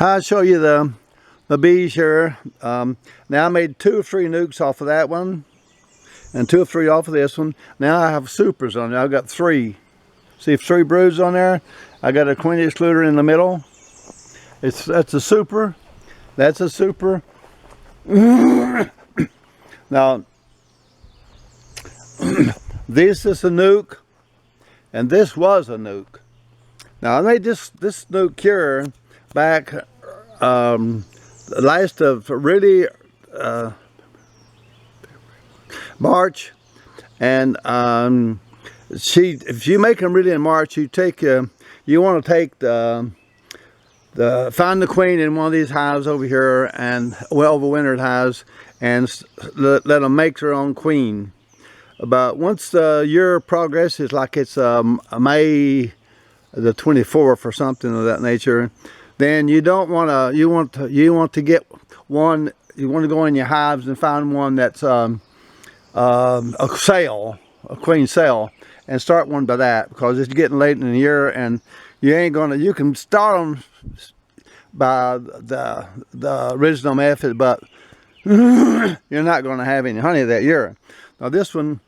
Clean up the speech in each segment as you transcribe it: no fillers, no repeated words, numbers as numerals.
I'll show you the bees here. Now I made 2 or 3 nukes off of that one, and 2 or 3 off of this one. Now I have supers on there. I've got 3. See 3 broods on there. I got a queen excluder in the middle. That's a super. That's a super. Now this is a nuke, and this was a nuke. Now I made this nuke here back last of really March, and if you make them really in March, you want to take find the queen in one of these hives over here, and overwintered hives, and let them make their own queen. But once the year progresses, like it's May the 24th or something of that nature, then you don't want to. You want to get one. You want to go in your hives and find one that's a queen cell, and start one by that, because it's getting late in the year, and you ain't gonna. You can start them by the original method, but you're not going to have any honey that year. Now this one.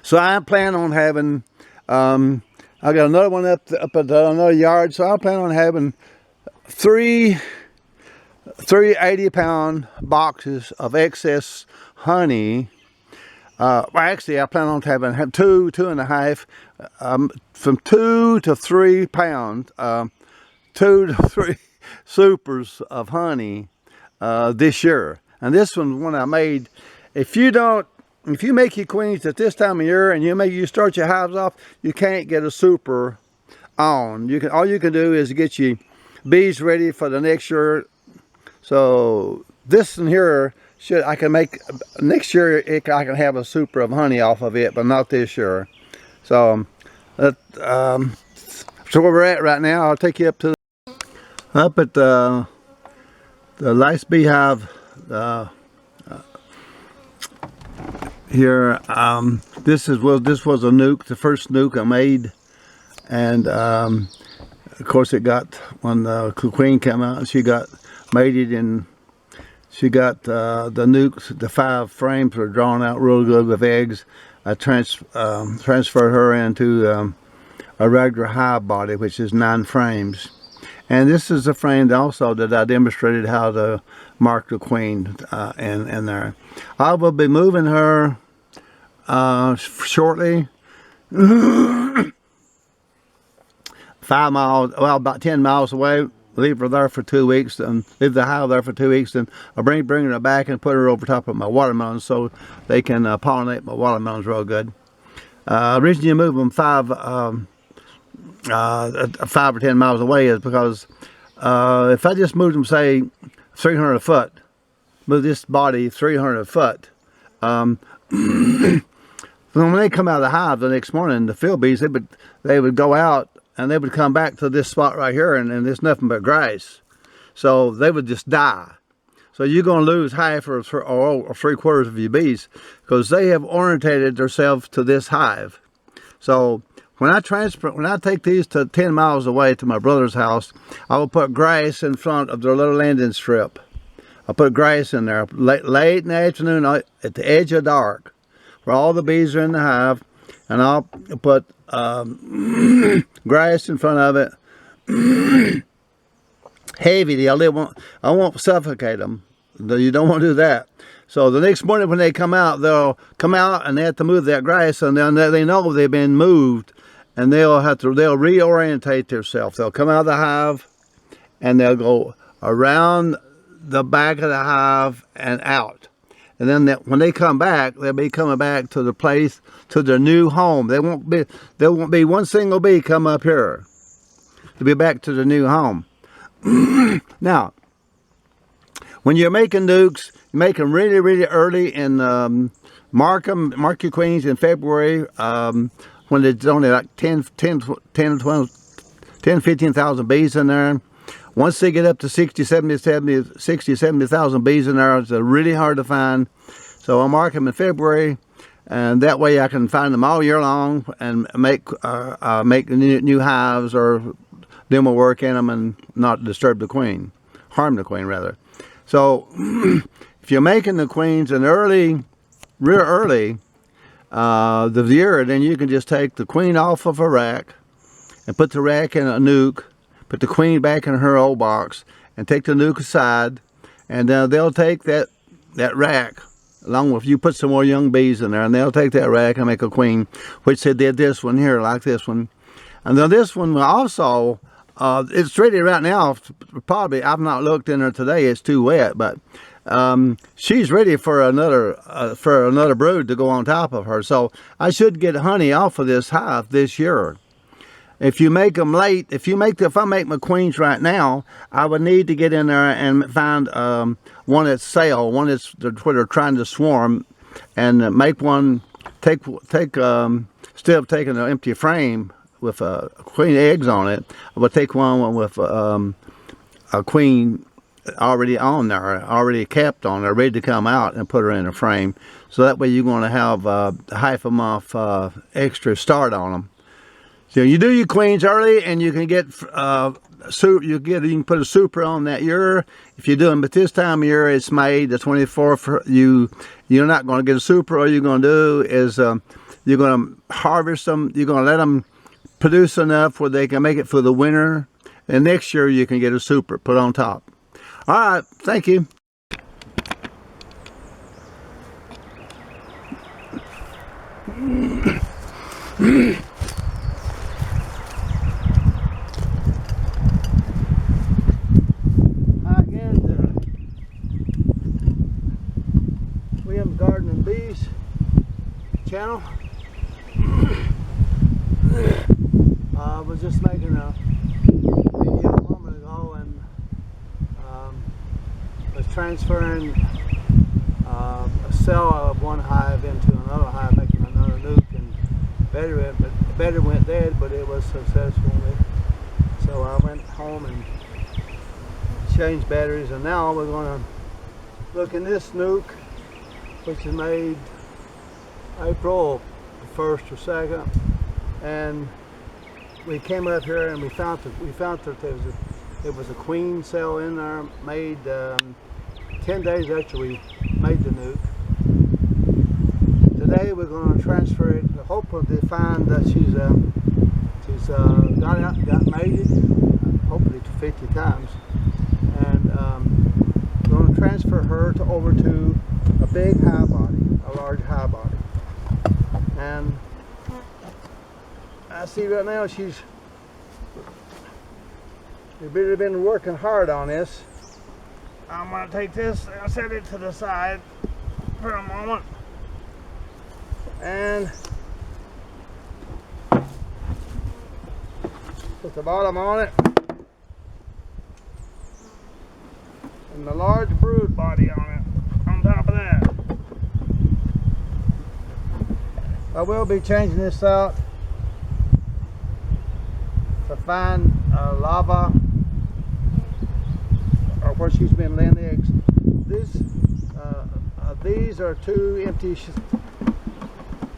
So I plan on having. I got another one up at another yard, so I plan on having 3 80-pound boxes of excess honey. Actually, I plan on having 2.5, from 2 to 3 pounds, 2 to 3 supers of honey this year. And this one I made. If you make your queens at this time of year and you start your hives off, you can't get a super on. All you can do is get your bees ready for the next year. So this one here I can make next year. I can have a super of honey off of it, but not this year. So so where we're at right now, I'll take you up at the lice beehive. Here, this was a nuke, the first nuke I made, and of course it got, when the queen came out, she got mated, and she got the nukes. The 5 frames were drawn out real good with eggs. I transferred her into a regular hive body, which is 9 frames. And this is a frame also that I demonstrated how to mark the queen in there. I will be moving her shortly. 5 miles, well, about 10 miles away. Leave her there for 2 weeks, and leave the hive there for 2 weeks, and I'll bring her back and put her over top of my watermelons so they can pollinate my watermelons real good. Originally, move them 5 or 10 miles away is because if I just moved them, say 300 foot, move this body 300 foot, when they come out of the hive the next morning, the field bees, they would go out and they would come back to this spot right here, and there's nothing but grass, so they would just die. So you're going to lose half or 3/4 of your bees, because they have orientated themselves to this hive. So when I take these to 10 miles away to my brother's house, I will put grass in front of their little landing strip. I'll put grass in there late in the afternoon at the edge of dark, where all the bees are in the hive, and I'll put grass in front of it. Heavy. I won't suffocate them. You don't want to do that. So the next morning when they come out, they'll come out and they have to move that grass, and then they know they've been moved, and they'll reorientate themselves. They'll come out of the hive, and they'll go around the back of the hive and out. And then when they come back, they'll be coming back to the place, to their new home. There won't be one single bee come up here to be back to the new home. Now, when you're making nukes, you make them really, really early, and mark your queens in February, when there's only like 15,000 bees in there. Once they get up to 70,000 bees in there, it's really hard to find. So I'll mark them in February, and that way I can find them all year long and make new hives, or then we'll work in them and not disturb the queen, harm the queen rather. So if you're making the queens in real early the year, then you can just take the queen off of a rack and put the rack in a nuke, put the queen back in her old box, and take the nuke aside, and they'll take that rack, along with, you put some more young bees in there, and they'll take that rack and make a queen, which they did this one here, like this one. And then this one also, it's ready right now. Probably, I've not looked in her today, it's too wet, but she's ready for another brood to go on top of her. So I should get honey off of this hive this year. If you make them late, if I make my queens right now, I would need to get in there and find one that's sale, one that's where they're trying to swarm, and make one. Instead of taking an empty frame with queen eggs on it, I would take one with a queen already on there, already capped on there, ready to come out, and put her in a frame. So that way you're going to have half a month extra start on them. So you do your queens early, and you can get you can put a super on that year if you do them. But this time of year, it's May the 24th. You're not going to get a super. All you're going to do is you're going to harvest them. You're going to let them produce enough where they can make it for the winter, and next year you can get a super put on top. All right, thank you. Channel. I was just making a video a moment ago, and was transferring a cell of one hive into another hive, making another nuke, and battery went dead, but it was successful. So I went home and changed batteries, and now we're going to look in this nuke, which is made April 1st or 2nd, and we came up here and we found that there was a queen cell in there made 10 days after we made the nuke. Today we're going to transfer it, hopefully to find that she's got mated, hopefully 50 times, and we're going to transfer her over to a big hive body, a large hive body. And I see right now we've really been working hard on this. I'm going to take this and set it to the side for a moment, and put the bottom on it, and the large brood body on it on top of that. I will be changing this out to find lava, or where she's been laying eggs. These are two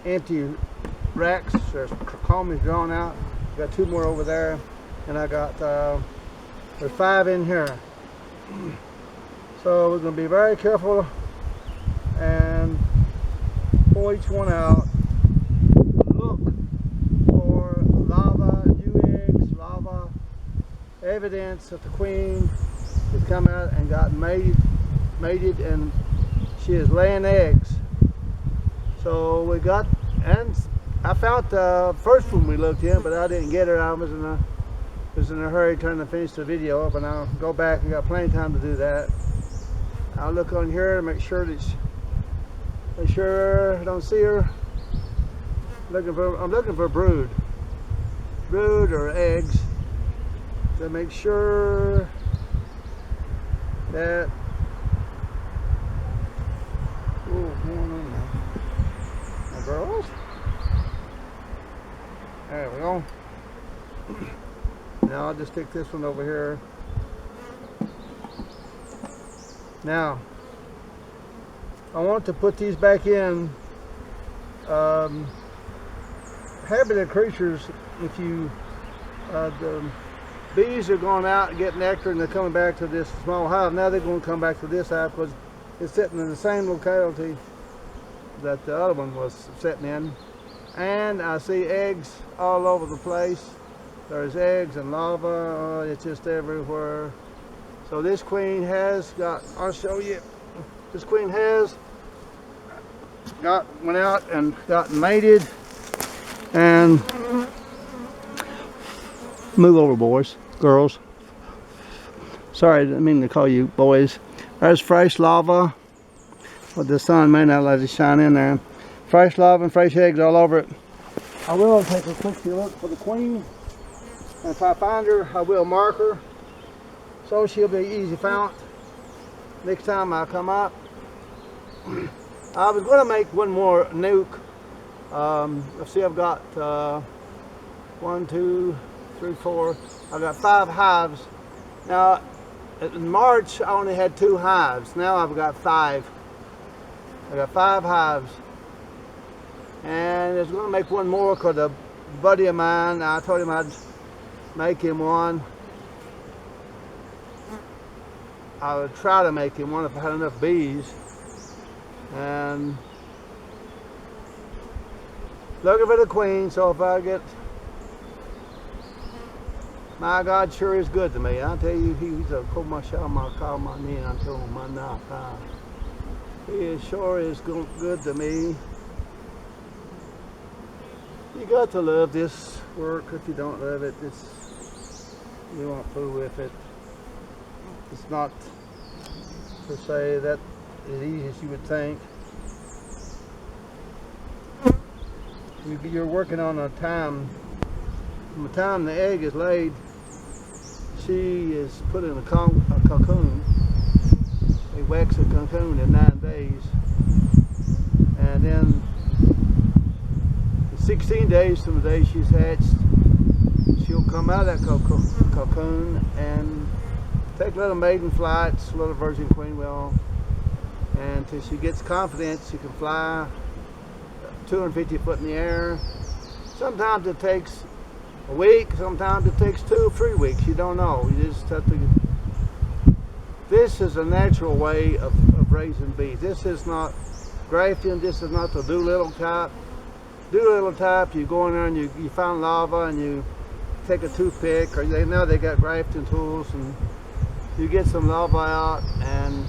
empty racks. There's comb is drawn out. Got two more over there, and I got there's 5 in here. So we're going to be very careful and pull each one out. Evidence that the queen has come out and got mated, and she is laying eggs. So we got, and I found the first one we looked in, but I didn't get her. I was in a hurry trying to finish the video up, and I'll go back. I got plenty of time to do that. I'll look on here to make sure I don't see her. I'm looking for brood or eggs, to make sure that my girls. There we go. Now I'll just stick this one over here. Now I want to put these back in. Habitat creatures, if you bees are going out and getting nectar, and they're coming back to this small hive. Now they're going to come back to this hive because it's sitting in the same locality that the other one was sitting in. And I see eggs all over the place. There's eggs and larvae. Oh, it's just everywhere. So this queen has got, I'll show you, this queen has went out and got mated. And move over, boys, girls. Sorry, I didn't mean to call you boys. There's fresh larva. But the sun may not let it shine in there. Fresh larva and fresh eggs all over it. I will take a quick look for the queen. And if I find her, I will mark her, so she'll be easy found next time I come up. I was going to make one more nuke. Let's see, I've got 1, 2, 3, 4. I've got 5 hives. Now, in March, I only had 2 hives. Now I've got 5. I got 5 hives. And I was going to make one more because a buddy of mine, I told him I'd make him one. I would try to make him one if I had enough bees. And looking for the queen, so if I get, my God sure is good to me. I'll tell you, he's a cool my shell, my call my knee, and I told him my now. He is sure is good to me. You got to love this work. If you don't love it, you won't fool with it. It's not per se that as easy as you would think. You're working on a time. From the time the egg is laid, she is put in a cocoon. They wax a cocoon in 9 days, and then 16 days from the day she's hatched, she'll come out of that cocoon and take little maiden flights, little virgin queen will, and until she gets confidence, she can fly 250 foot in the air. Sometimes it takes a week, sometimes it takes 2 or 3 weeks. You don't know. You just have to. This is a natural way of raising bees. This is not grafting. This is not the Doolittle type. Doolittle type, you go in there and you find larva and you take a toothpick, or now they got grafting tools, and you get some larva out and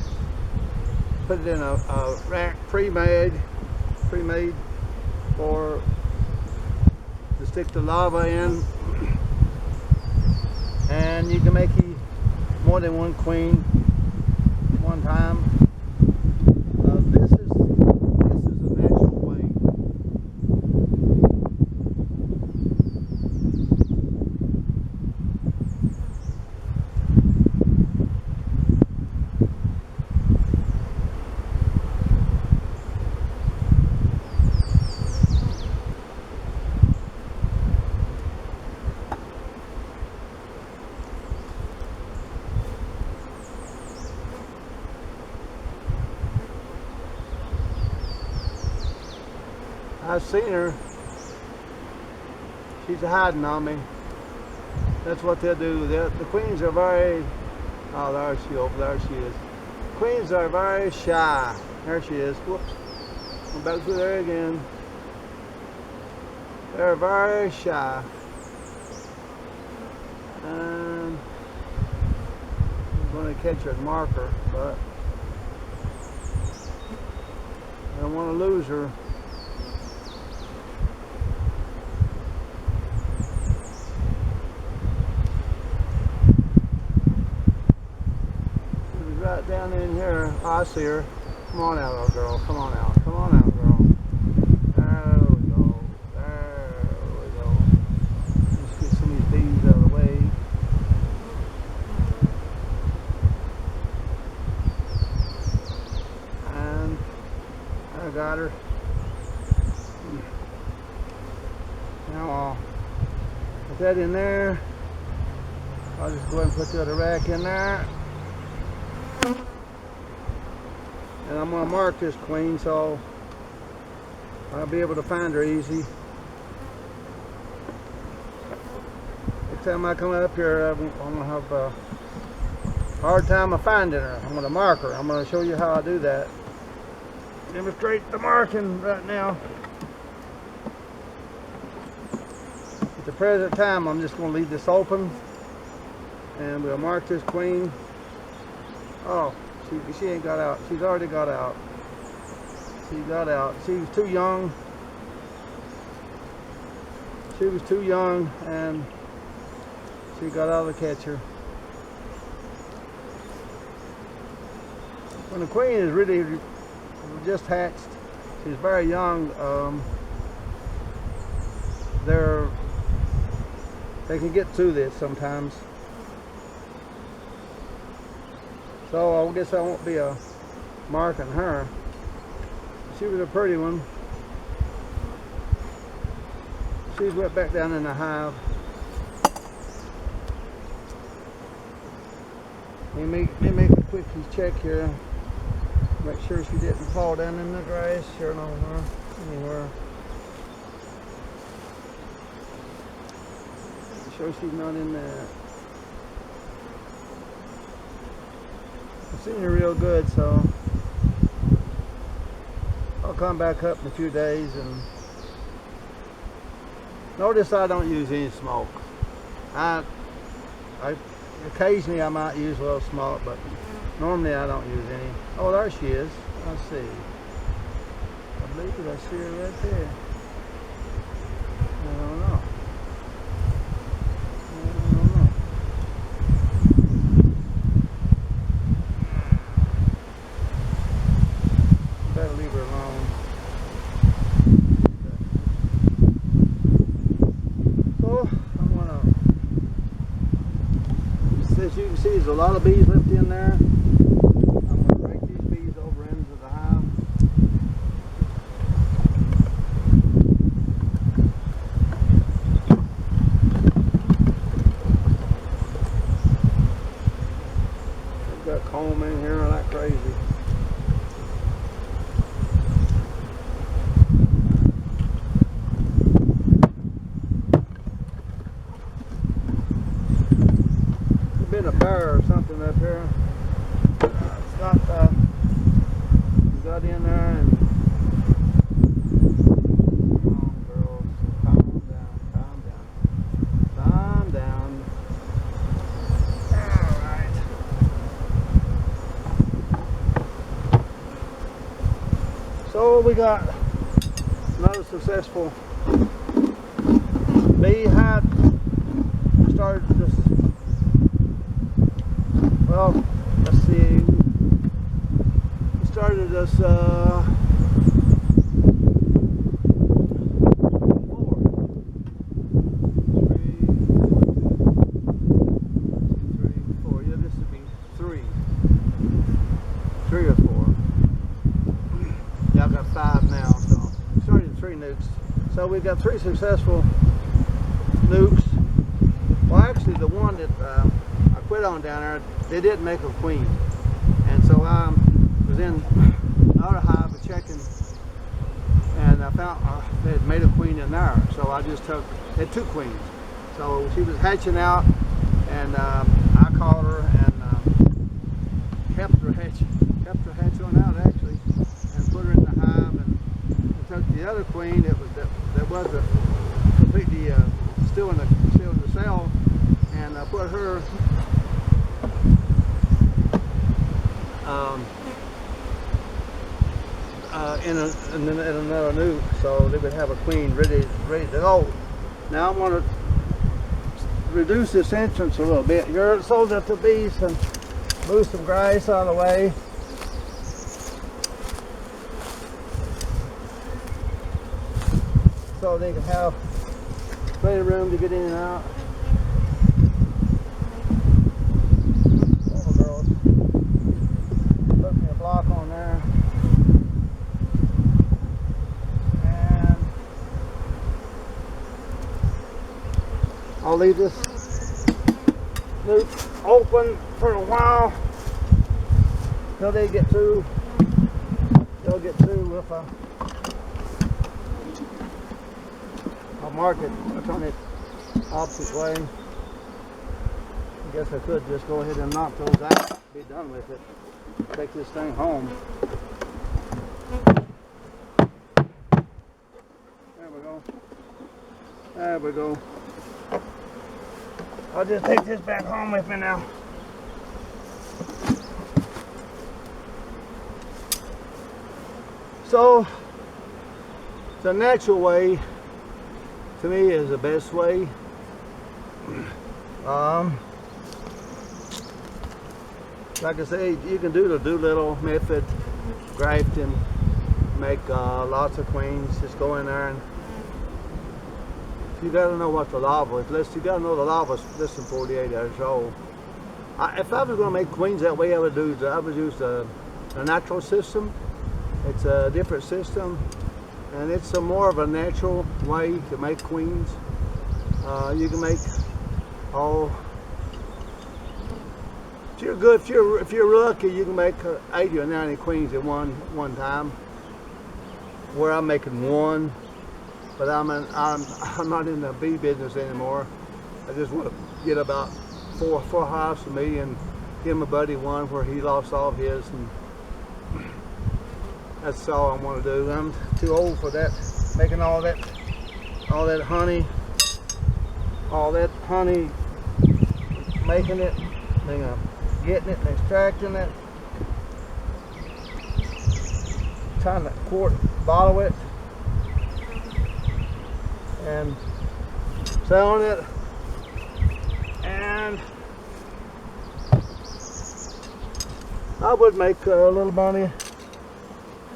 put it in a rack pre-made for to stick the larva in, and you can make more than one queen one time. This is a natural way. I've seen her. She's hiding on me. That's what they'll do. The queens are very, oh, there she over there she is. Queens are very shy. There she is. Whoops. I'm back through there again. They're very shy. And I'm going to catch her and mark her, but I don't want to lose her. Right down in here. Oh, I see her. Come on out, little girl. Come on out. Come on out, girl. There we go. There we go. Let's get some of these bees out of the way. And I got her. Now I'll put that in there. I'll just go ahead and put the other rack in there. And I'm going to mark this queen so I'll be able to find her easy. The Next time I come up here, I'm going to have a hard time of finding her. I'm going to mark her. I'm going to show you how I do that. Demonstrate the marking right now. At the present time, I'm just going to leave this open, and we'll mark this queen. Oh, she ain't got out. She's already got out. She got out. She was too young. She was too young, and she got out of the catcher. When the queen is really just hatched, she's very young. They can get through this sometimes. So I guess I won't be marking her. She was a pretty one. She's went back down in the hive. Let me make a quick check here. Make sure she didn't fall down in the grass. Sure, nowhere, anywhere. Make sure she's not in there. I've seen her real good, so I'll come back up in a few days. And notice I don't use any smoke. I occasionally I might use a little smoke, but normally I don't use any. Oh, there she is. Let's see. I believe I see her right there. I don't know. Better leave her alone. So I'm gonna. As you can see, there's a lot of bees left in there. I'm gonna break these bees over into the hive. They've got comb in here like crazy. Been a bear or something up here. It's got got in there and come on, girls, calm down. All right. So we got another successful beehive. I started this. Well, let's see. We started this 4. 3, 1, 2, 3, 4. Yeah, this would be 3 or 4. Yeah, I've got 5 now. So we started 3 nukes. So we've got 3 successful nukes. Well, actually, the one that I quit on down there, they didn't make a queen, and so I was in another hive checking, and I found they had made a queen in there. So I just had 2 queens. So she was hatching out, and I caught her and kept her hatch on out actually, and put her in the hive, and took the other queen that was completely still in the cell, and I put her. In another nuke, so they would have a queen ready to go. Now I'm going to reduce this entrance a little bit here so that the bees can move some grass out of the way. So they can have plenty of room to get in and out. Oh, girls, put me a block on there. I'll leave this loop open for a while till they get through. They'll get through with I'll mark it. I'll turn it opposite way. guess I could just go ahead and knock those out, be done with it, take this thing home. There we go. There we go. I'll just take this back home with me now. So, the natural way, to me, is the best way. Like I say, you can do the Doolittle method, grafting, make lots of queens. Just go in there and you got to know what the larva is. You got to know the larva is less than 48 hours old. If I was going to make queens that way, I would use a natural system. It's a different system, and it's more of a natural way to make queens. You can make if you're lucky, you can make 80 or 90 queens at one time. Where I'm making one, but I'm not in the bee business anymore. I just want to get about four hives for me and give my buddy one where he lost all of his, and that's all I want to do. I'm too old for that, making all that honey, making it, getting it and extracting it, trying to bottle it and selling it, and I would make a little money.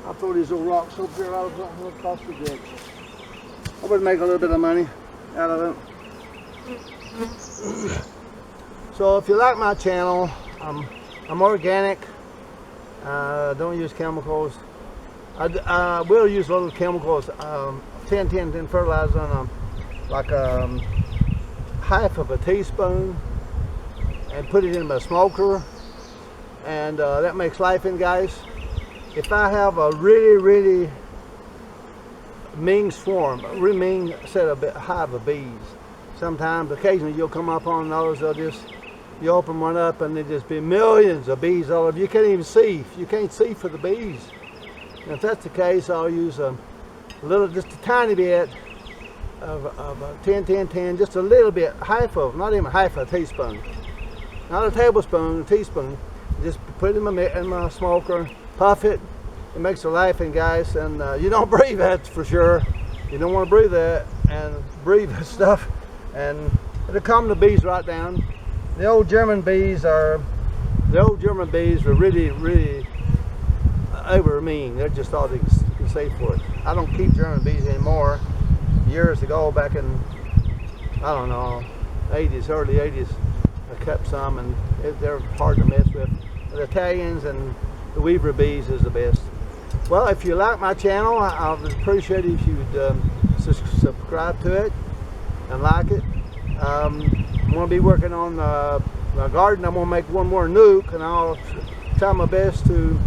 I'll throw these little rocks over here out across the ditch. I would make a little bit of money out of it. So if you like my channel, I'm organic. Don't use chemicals. I will use a little chemicals, 10 fertilizer on like half of a teaspoon, and put it in my smoker, and that makes life in, guys. If I have a really mean swarm, a really mean set of hive of bees, sometimes occasionally you'll come up on those, you open one up and there'll just be millions of bees all over. You can't even see. You can't see for the bees. And if that's the case, I'll use just a tiny bit of 10, just a little bit, half of, not even half a teaspoon, not a tablespoon, a teaspoon. Just put it in my smoker, puff it. It makes a laughing, guys, and you don't breathe that for sure. You don't want to breathe that and breathe that stuff, and it'll calm the bees right down. The old German bees were really they were mean. They just thought they could save for it. I don't keep German bees anymore. Years ago, back in, I don't know, 80s, early 80s, I kept some, and they're hard to mess with. The Italians and the Weaver bees is the best. Well, if you like my channel, I would appreciate it if you would subscribe to it and like it. I'm going to be working on my garden. I'm going to make one more nuke, and I'll try my best to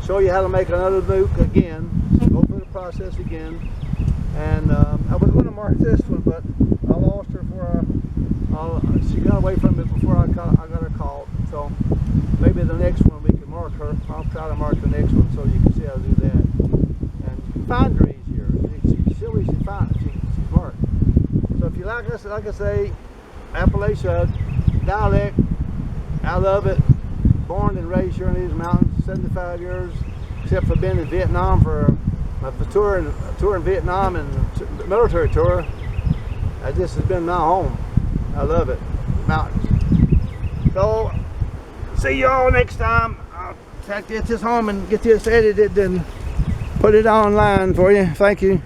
show you how to make another nuke again. Go through the process again. And I was going to mark this one, but I lost her she got away from me before I got her caught. So maybe the next one we can mark her. I'll try to mark the next one so you can see how to do that. And you can find her easier. She's marked. So if you like us, like I say, Appalachia dialect, I love it. Born and raised here in these mountains, 75 years, except for being in Vietnam for my tour in Vietnam and military tour. This has been my home. I love it. Mountains. So, see y'all next time. I'll try to get this home and get this edited and put it online for you. Thank you.